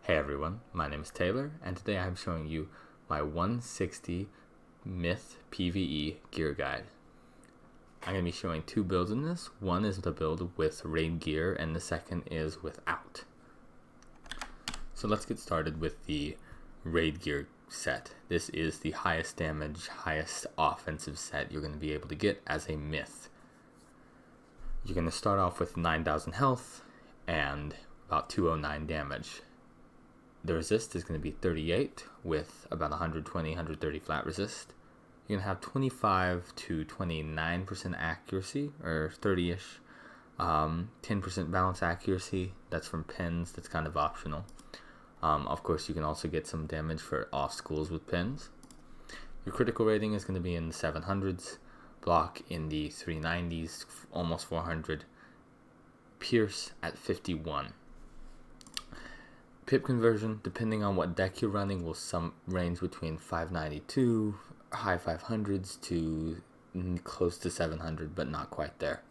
Hey everyone, my name is Taylor, and today I'm showing you my 160 Myth PvE gear guide. I'm going to be showing two builds in this. One is the build with raid gear, and the second is without. So let's get started with the raid gear set. This is the highest damage, highest offensive set you're going to be able to get as a Myth. You're going to start off with 9,000 health and about 209 damage. The resist is going to be 38 with about 120-130 flat resist. You're going to have 25 to 29% accuracy, or 30-ish. 10% balance accuracy. That's from pins. That's kind of optional. Of course, you can also get some damage for off schools with pins. Your critical rating is going to be in the 700s. Block in the 390s, almost 400. Pierce at 51. Pip conversion, depending on what deck you're running, will range between 592, high 500s to close to 700, but not quite there.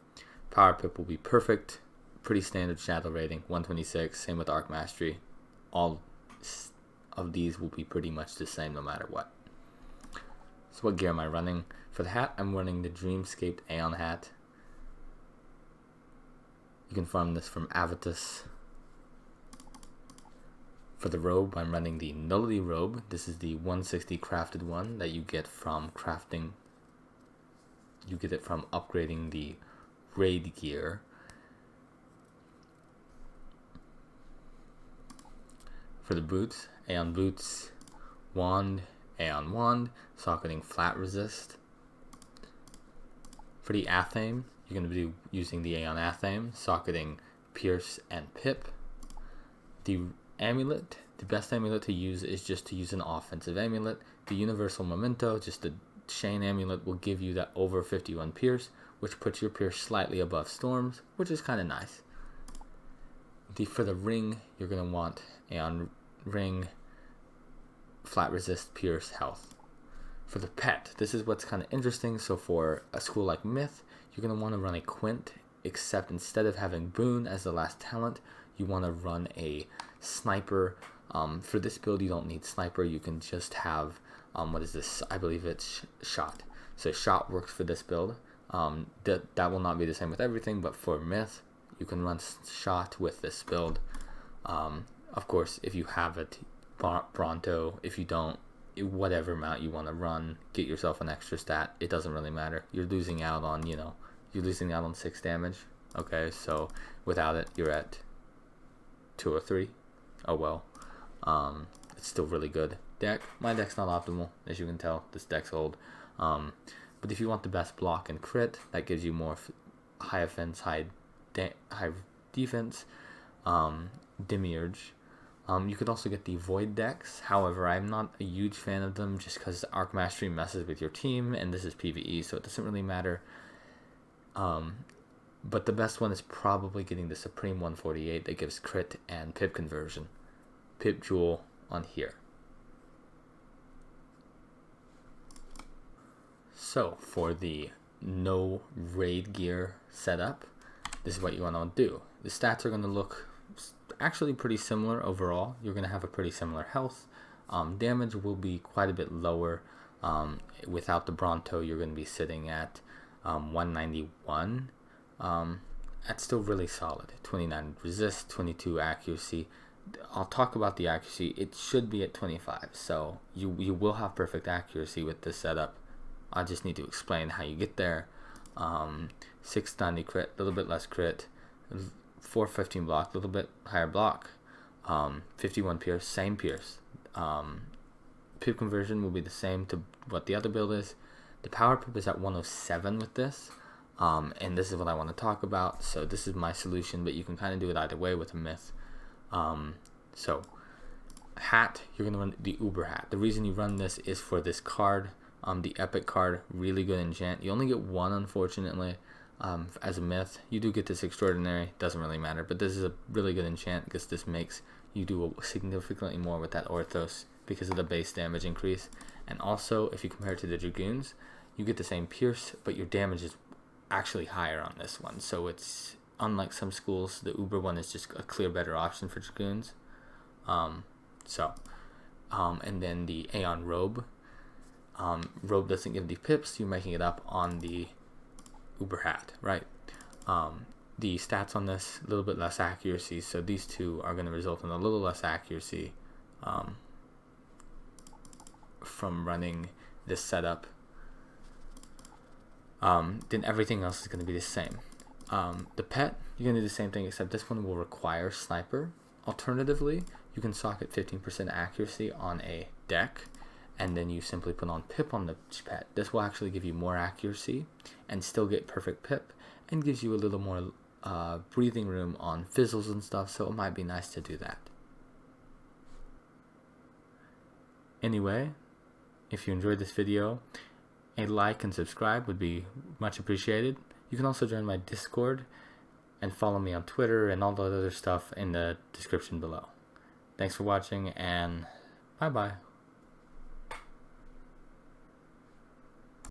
Power pip will be perfect, pretty standard shadow rating, 126, same with arc mastery. All of these will be pretty much the same no matter what. So what gear am I running? For the hat, I'm running the Dreamscaped Aeon hat. You can farm this from Avitus. For the robe, I'm running the Nullity robe. This is the 160 crafted one that you get from crafting. You get it from upgrading the raid gear. For the boots, Aeon boots, wand, Aeon wand, socketing flat resist. For the Athame, you're going to be using the Aeon Athame, socketing pierce and pip. The amulet, the best amulet to use is just to use an offensive amulet. The universal memento, just the Shane amulet, will give you that over 51 pierce, which puts your pierce slightly above storms, which is kind of nice. For the ring, you're going to want Aeon ring, flat resist, pierce, health. For the pet, this is what's kind of interesting. So for a school like Myth, you're going to want to run a Quint, except instead of having Boon as the last talent, you want to run a sniper. For this build, you don't need sniper. You can just have, what is this? I believe it's shot. So shot works for this build. That will not be the same with everything, but for Myth, you can run shot with this build. Of course, if you have it, Bronto. If you don't, whatever amount you want to run, get yourself an extra stat. It doesn't really matter. You're losing out on, you're losing out on 6 damage. Okay, so without it, you're at 2 or 3. Oh well. It's still really good deck. My deck's not optimal, as you can tell. This deck's old. But if you want the best block and crit, that gives you more high offense, high defense, Demiurge. You could also get the Void decks. However, I'm not a huge fan of them just because Arc Mastery messes with your team, and this is PvE, so it doesn't really matter. But the best one is probably getting the Supreme 148 that gives crit and pip conversion. Pip Jewel on here. So for the no raid gear setup, this is what you want to do. The stats are going to look actually pretty similar overall. You're going to have a pretty similar health. Damage will be quite a bit lower. Without the Bronto, you're going to be sitting at 191. That's still really solid. 29 resist, 22 accuracy. I'll talk about the accuracy. It should be at 25, so you will have perfect accuracy with this setup. I just need to explain how you get there. 690 crit, a little bit less crit. 415 block, a little bit higher block. 51 pierce, same pierce. Pip conversion will be the same to what the other build is. The power pip is at 107 with this. And this is what I want to talk about. So this is my solution, but you can kind of do it either way with a Myth. So hat, you're going to run the Uber hat. The reason you run this is for this card, the epic card, really good enchant. You only get one, unfortunately, as a Myth. You do get this extraordinary, doesn't really matter, but this is a really good enchant because this makes you do significantly more with that Orthos because of the base damage increase. And also, if you compare it to the Dragoons, you get the same pierce, but your damage is actually higher on this one. So it's unlike some schools, the Uber one is just a clear better option for Dragoons. And then the Aeon Robe. Robe doesn't give the pips, you're making it up on the Uber Hat, right? The stats on this, a little bit less accuracy, so these two are going to result in a little less accuracy from running this setup. Then everything else is going to be the same. The pet, you're going to do the same thing, except this one will require sniper. Alternatively, you can socket 15% accuracy on a deck, and then you simply put on pip on the pet. This will actually give you more accuracy and still get perfect pip, and gives you a little more breathing room on fizzles and stuff, so it might be nice to do that. Anyway, if you enjoyed this video, a like and subscribe would be much appreciated. You can also join my Discord and follow me on Twitter and all the other stuff in the description below. Thanks for watching, and bye bye.